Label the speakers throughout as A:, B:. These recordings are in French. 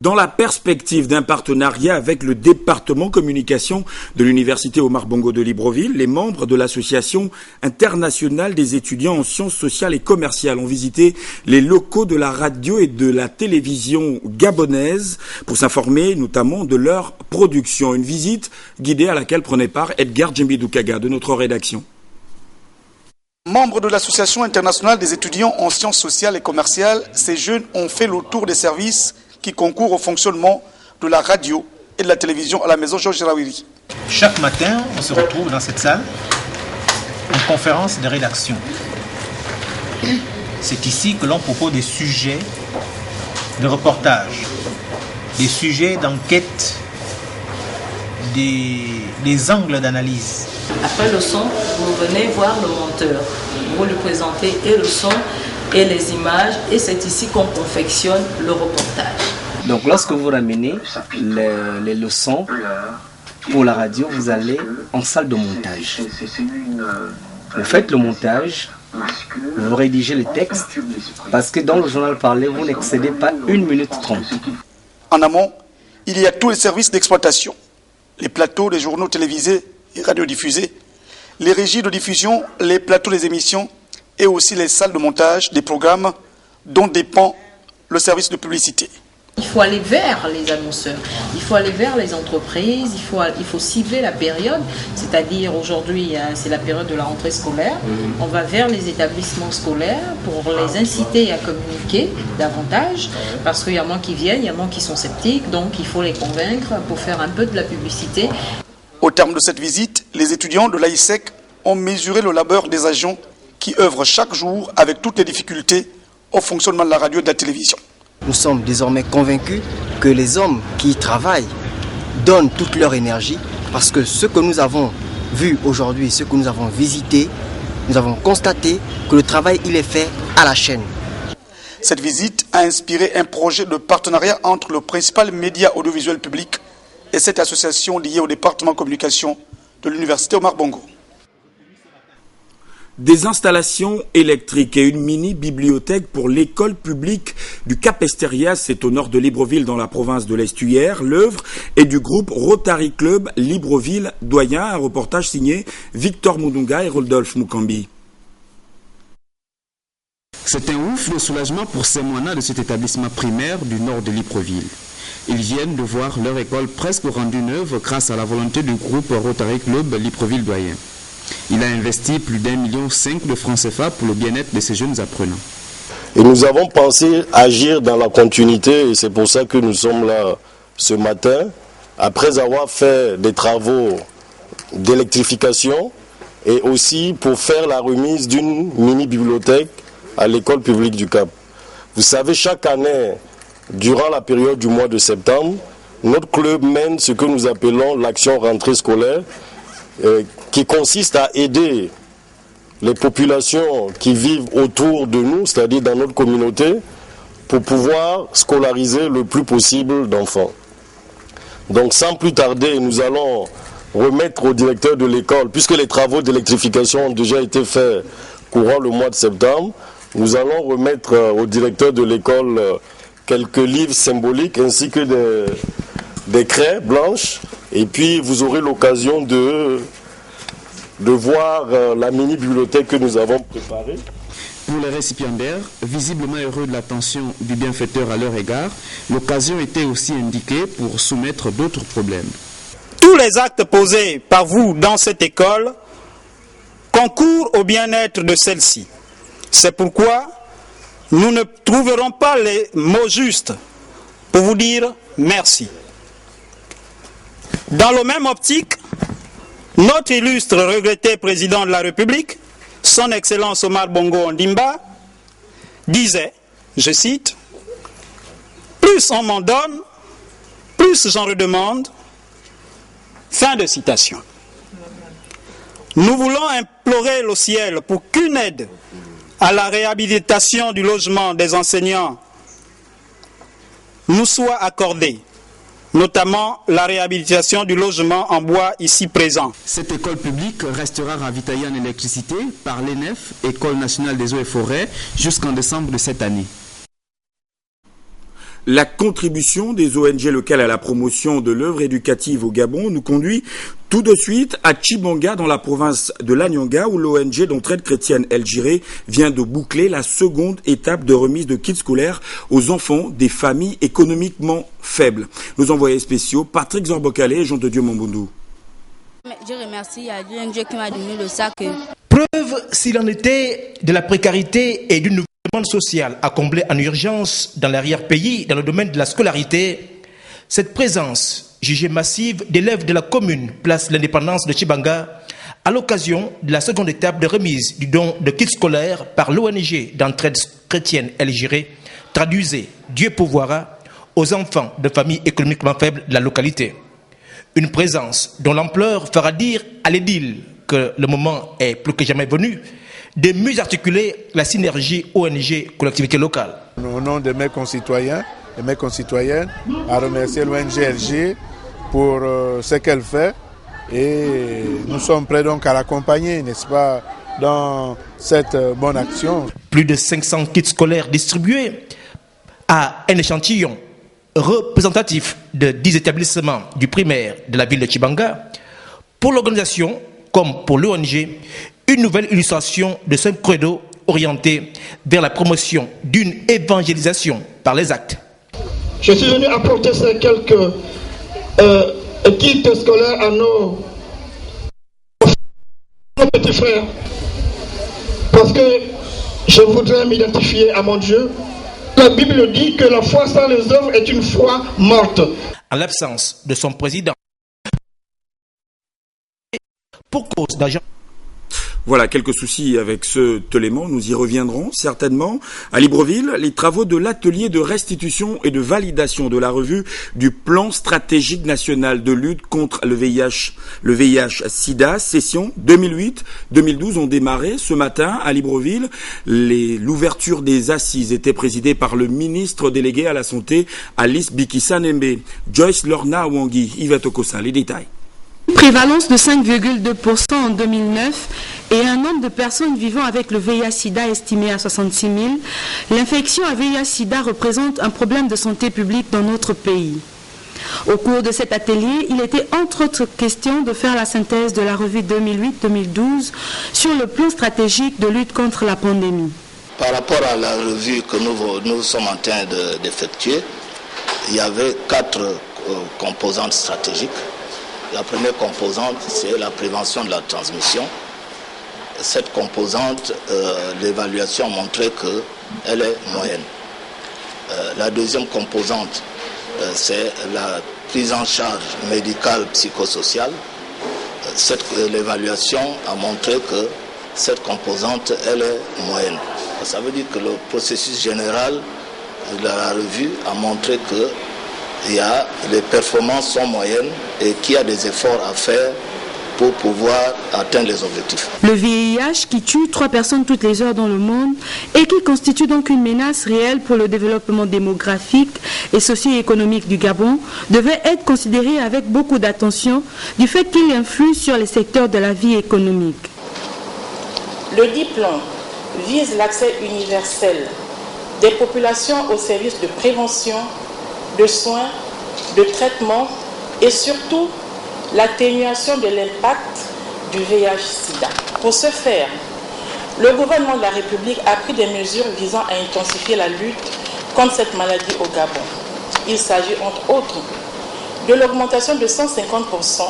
A: Dans la perspective d'un partenariat avec le département communication de l'Université Omar Bongo de Libreville, les membres de l'Association internationale des étudiants en sciences sociales et commerciales ont visité les locaux de la radio et de la télévision gabonaise pour s'informer notamment de leur production. Une visite guidée à laquelle prenait part Edgar Djembidoukaga de notre rédaction.
B: Membres de l'Association internationale des étudiants en sciences sociales et commerciales, ces jeunes ont fait le tour des services qui concourt au fonctionnement de la radio et de la télévision à la maison Georges Rawiri.
C: Chaque matin, on se retrouve dans cette salle en conférence de rédaction. C'est ici que l'on propose des sujets de reportage, des sujets d'enquête, des angles d'analyse.
D: Après le son, vous venez voir le monteur. Vous lui présentez et le son et les images, et c'est ici qu'on confectionne le reportage.
E: Donc lorsque vous ramenez les leçons pour la radio, vous allez en salle de montage. Vous faites le montage, vous rédigez le texte, parce que dans le journal parlé, vous n'excédez pas 1 minute 30.
B: En amont, il y a tous les services d'exploitation, les plateaux, les journaux télévisés et radiodiffusés, les régies de diffusion, les plateaux des émissions, et aussi les salles de montage des programmes dont dépend le service de publicité.
D: Il faut aller vers les annonceurs, il faut aller vers les entreprises, il faut cibler la période, c'est-à-dire aujourd'hui c'est la période de la rentrée scolaire. On va vers les établissements scolaires pour les inciter à communiquer davantage, parce qu'il y a moins qui viennent, il y a moins qui sont sceptiques, donc il faut les convaincre pour faire un peu de la publicité.
B: Au terme de cette visite, les étudiants de l'AISEC ont mesuré le labeur des agents qui œuvrent chaque jour avec toutes les difficultés au fonctionnement de la radio et de la télévision.
E: Nous sommes désormais convaincus que les hommes qui y travaillent donnent toute leur énergie, parce que ce que nous avons vu aujourd'hui, ce que nous avons visité, nous avons constaté que le travail il est fait à la chaîne.
B: Cette visite a inspiré un projet de partenariat entre le principal média audiovisuel public et cette association liée au département communication de l'Université Omar Bongo.
A: Des installations électriques et une mini-bibliothèque pour l'école publique du Cap-Esterias, c'est au nord de Libreville dans la province de l'Estuaire. L'œuvre est du groupe Rotary Club Libreville Doyen. Un reportage signé Victor Moudunga et Rodolphe Mukambi.
F: C'est un ouf de soulagement pour ces moinas de cet établissement primaire du nord de Libreville. Ils viennent de voir leur école presque rendue neuve grâce à la volonté du groupe Rotary Club Libreville Doyen. Il a investi plus d'1,5 million de francs CFA pour le bien-être de ces jeunes apprenants.
G: Et nous avons pensé agir dans la continuité, et c'est pour ça que nous sommes là ce matin, après avoir fait des travaux d'électrification et aussi pour faire la remise d'une mini-bibliothèque à l'école publique du Cap. Vous savez, chaque année, durant la période du mois de septembre, notre club mène ce que nous appelons l'action rentrée scolaire, qui consiste à aider les populations qui vivent autour de nous, c'est-à-dire dans notre communauté, pour pouvoir scolariser le plus possible d'enfants. Donc sans plus tarder, nous allons remettre au directeur de l'école, puisque les travaux d'électrification ont déjà été faits courant le mois de septembre, nous allons remettre au directeur de l'école quelques livres symboliques ainsi que des craies blanches, et puis vous aurez l'occasion de voir la mini-bibliothèque que nous avons préparée.
F: Pour les récipiendaires, visiblement heureux de l'attention du bienfaiteur à leur égard, l'occasion était aussi indiquée pour soumettre d'autres problèmes.
H: Tous les actes posés par vous dans cette école concourent au bien-être de celle-ci. C'est pourquoi nous ne trouverons pas les mots justes pour vous dire merci. Dans la même optique, notre illustre regretté président de la République, son Excellence Omar Bongo Ondimba, disait, je cite, « Plus on m'en donne, plus j'en redemande. » Fin de citation. Nous voulons implorer le ciel pour qu'une aide à la réhabilitation du logement des enseignants nous soit accordée, notamment la réhabilitation du logement en bois ici présent.
F: Cette école publique restera ravitaillée en électricité par l'ENEF, École nationale des eaux et forêts, jusqu'en décembre de cette année.
A: La contribution des ONG locales à la promotion de l'œuvre éducative au Gabon nous conduit tout de suite à Tchibanga, dans la province de l'Anyanga, où l'ONG d'entraide chrétienne El Jiré vient de boucler la seconde étape de remise de kits scolaires aux enfants des familles économiquement faibles. Nos envoyés spéciaux, Patrick Zorbokale et Jean de Dieu Mambundu.
I: Je remercie à l'ONG qui m'a donné le sac.
J: Preuve, s'il en était, de la précarité et d'une nouvelle demande sociale à combler en urgence dans l'arrière-pays, dans le domaine de la scolarité, cette présence jugée massive d'élèves de la commune place l'indépendance de Tchibanga à l'occasion de la seconde étape de remise du don de kits scolaires par l'ONG d'entraide chrétienne El Jiré, traduisez Dieu pourvoira aux enfants de familles économiquement faibles de la localité. Une présence dont l'ampleur fera dire à l'édile que le moment est plus que jamais venu de mieux articuler la synergie ONG-collectivité locale.
K: Au nom de mes concitoyens et mes concitoyennes, à remercier l'ONG LG pour ce qu'elle fait et nous sommes prêts donc à l'accompagner, n'est-ce pas, dans cette bonne action.
J: Plus de 500 kits scolaires distribués à un échantillon représentatif de 10 établissements du primaire de la ville de Tchibanga. Pour l'organisation, comme pour l'ONG, une nouvelle illustration de ce credo orienté vers la promotion d'une évangélisation par les actes.
L: Je suis venu apporter ces quelques kits scolaires à nos petits frères parce que je voudrais m'identifier à mon Dieu. La Bible dit que la foi sans les œuvres est une foi morte.
J: En l'absence de son président, pour cause d'argent.
A: Voilà, quelques soucis avec ce élément, nous y reviendrons certainement. À Libreville, les travaux de l'atelier de restitution et de validation de la revue du plan stratégique national de lutte contre le VIH-Sida, session 2008-2012 ont démarré ce matin à Libreville. L'ouverture des assises était présidée par le ministre délégué à la Santé, Alice Bikisanembe. Joyce Lorna Wangi, Yvette Okosa, les détails.
M: Prévalence de 5,2% en 2009 et un nombre de personnes vivant avec le VIH-Sida estimé à 66 000, l'infection à VIH-Sida représente un problème de santé publique dans notre pays. Au cours de cet atelier, il était entre autres question de faire la synthèse de la revue 2008-2012 sur le plan stratégique de lutte contre la pandémie.
N: Par rapport à la revue que nous sommes en train d'effectuer, il y avait 4 composantes stratégiques. La première composante, c'est la prévention de la transmission. Cette composante, l'évaluation a montré qu'elle est moyenne. La deuxième composante, c'est la prise en charge médicale psychosociale. L'évaluation a montré que cette composante, elle est moyenne. Ça veut dire que le processus général de la revue a montré que les performances sont moyennes et qu'il y a des efforts à faire pour pouvoir atteindre les objectifs.
M: Le VIH qui tue 3 personnes toutes les heures dans le monde et qui constitue donc une menace réelle pour le développement démographique et socio-économique du Gabon devait être considéré avec beaucoup d'attention du fait qu'il influe sur les secteurs de la vie économique.
O: Le diplôme vise l'accès universel des populations aux services de prévention, de soins, de traitement et surtout l'atténuation de l'impact du VIH-Sida. Pour ce faire, le gouvernement de la République a pris des mesures visant à intensifier la lutte contre cette maladie au Gabon. Il s'agit entre autres de l'augmentation de 150%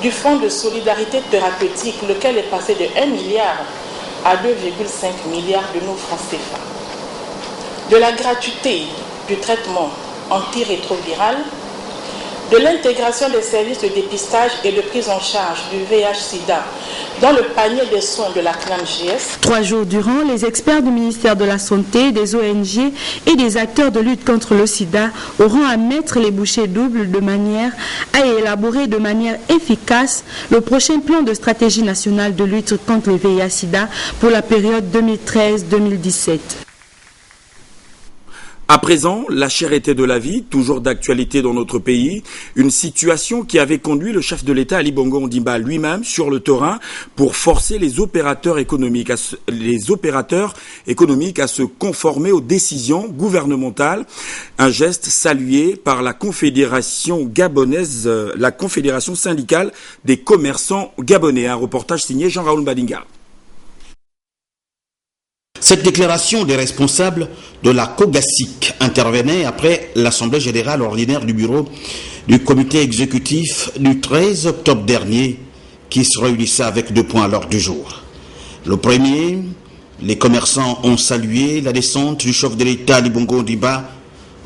O: du fonds de solidarité thérapeutique, lequel est passé de 1 milliard à 2,5 milliards de nos francs CFA. De la gratuité du traitement antirétroviral, de l'intégration des services de dépistage et de prise en charge du VIH-Sida dans le panier des soins de la CNAMJS.
M: 3 jours durant, les experts du ministère de la Santé, des ONG et des acteurs de lutte contre le sida auront à mettre les bouchées doubles de manière à élaborer de manière efficace le prochain plan de stratégie nationale de lutte contre le VIH-Sida pour la période 2013-2017.
A: À présent, la cherté de la vie, toujours d'actualité dans notre pays, une situation qui avait conduit le chef de l'État Ali Bongo Ondimba lui-même sur le terrain pour forcer les opérateurs économiques à se conformer aux décisions gouvernementales. Un geste salué par la Confédération gabonaise, la Confédération syndicale des commerçants gabonais. Un reportage signé Jean-Raoul Badinga.
P: Cette déclaration des responsables de la COGASIC intervenait après l'Assemblée générale ordinaire du bureau du comité exécutif du 13 octobre dernier qui se réunissait avec 2 points à l'ordre du jour. Le premier, les commerçants ont salué la descente du chef de l'État Ali Bongo Ondimba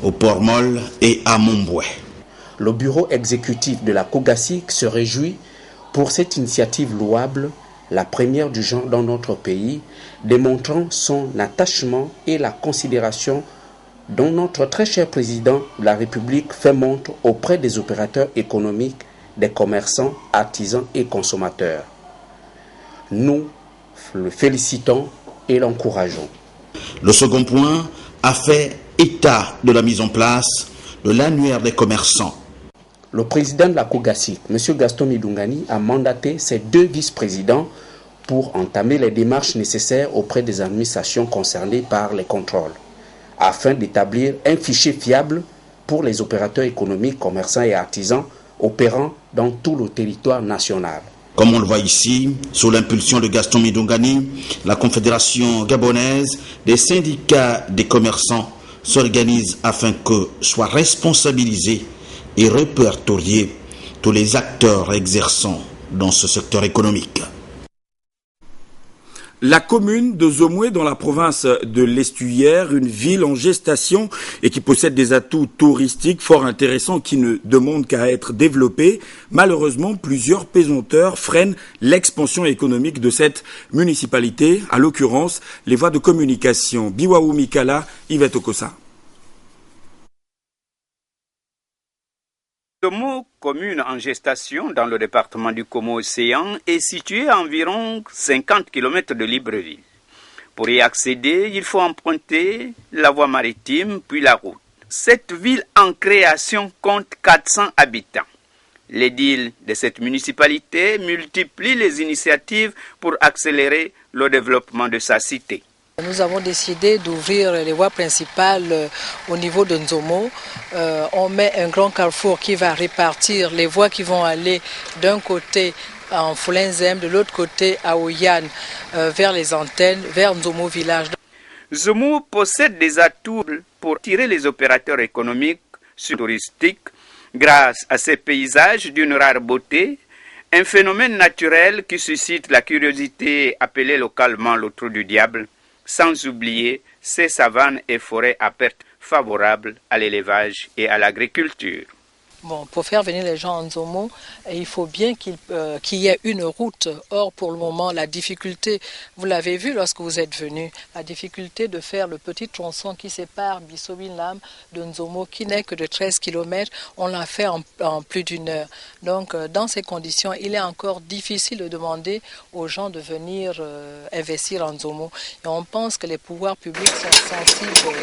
P: au Port-Molle et à Momboué.
Q: Le bureau exécutif de la COGASIC se réjouit pour cette initiative louable, la première du genre dans notre pays, démontrant son attachement et la considération dont notre très cher président de la République fait montre auprès des opérateurs économiques, des commerçants, artisans et consommateurs. Nous le félicitons et l'encourageons.
P: Le second point a fait état de la mise en place de l'annuaire des commerçants.
Q: Le président de la COGASIC, M. Gaston Midungani, a mandaté ses 2 vice-présidents pour entamer les démarches nécessaires auprès des administrations concernées par les contrôles, afin d'établir un fichier fiable pour les opérateurs économiques, commerçants et artisans opérant dans tout le territoire national.
P: Comme on le voit ici, sous l'impulsion de Gaston Midungani, la Confédération gabonaise des syndicats des commerçants s'organise afin que soient responsabilisés et répertoriés tous les acteurs exerçant dans ce secteur économique.
A: La commune de Zomoué dans la province de l'Estuaire, une ville en gestation et qui possède des atouts touristiques fort intéressants qui ne demandent qu'à être développés. Malheureusement, plusieurs pesanteurs freinent l'expansion économique de cette municipalité, à l'occurrence les voies de communication. Biwaou Mikala, Yvette Okosa.
R: Zomo, commune en gestation dans le département du Como-Océan, est située à environ 50 km de Libreville. Pour y accéder, il faut emprunter la voie maritime puis la route. Cette ville en création compte 400 habitants. L'édile de cette municipalité multiplie les initiatives pour accélérer le développement de sa cité.
S: Nous avons décidé d'ouvrir les voies principales au niveau de Nzomo. On met un grand carrefour qui va répartir les voies qui vont aller d'un côté en Foulenzem, de l'autre côté à Oyan, vers les antennes, vers Nzomo village.
R: Nzomo possède des atouts pour tirer les opérateurs économiques touristiques grâce à ses paysages d'une rare beauté, un phénomène naturel qui suscite la curiosité appelée localement le trou du diable, sans oublier ces savanes et forêts à perte favorables à l'élevage et à l'agriculture.
S: Bon, pour faire venir les gens en Nzomo, il faut bien qu'il y ait une route. Or, pour le moment, la difficulté, vous l'avez vu lorsque vous êtes venu, la difficulté de faire le petit tronçon qui sépare Bissobinlam de Nzomo, qui n'est que de 13 km, on l'a fait en plus d'une heure. Donc, dans ces conditions, il est encore difficile de demander aux gens de venir investir en Nzomo. Et on pense que les pouvoirs publics sont sensibles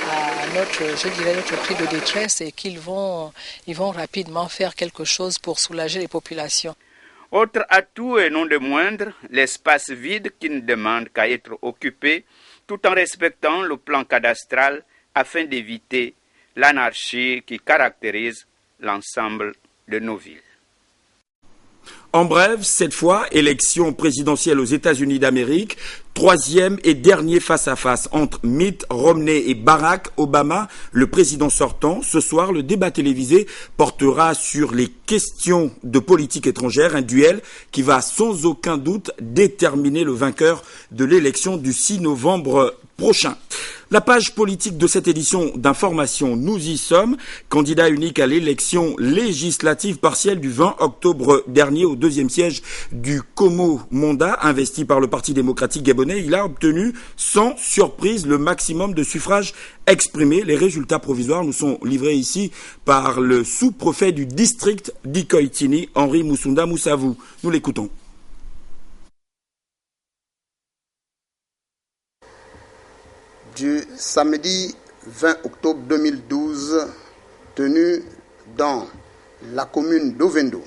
S: à notre cri de détresse et qu'ils vont rapidement faire quelque chose pour soulager les populations.
R: Autre atout et non de moindre, l'espace vide qui ne demande qu'à être occupé tout en respectant le plan cadastral afin d'éviter l'anarchie qui caractérise l'ensemble de nos villes.
A: En bref, cette fois, élection présidentielle aux États-Unis d'Amérique, 3e et dernier face-à-face entre Mitt Romney et Barack Obama, le président sortant. Ce soir, le débat télévisé portera sur les questions de politique étrangère, un duel qui va sans aucun doute déterminer le vainqueur de l'élection du 6 novembre prochain. La page politique de cette édition d'Information, nous y sommes. Candidat unique à l'élection législative partielle du 20 octobre dernier au 2e siège du Como Monda, investi par le Parti démocratique gabonais, il a obtenu sans surprise le maximum de suffrages exprimés. Les résultats provisoires nous sont livrés ici par le sous-préfet du district d'Ikoitini, Henri Moussunda Moussavou. Nous l'écoutons.
T: Du samedi 20 octobre 2012, tenu dans la commune d'Ovendo,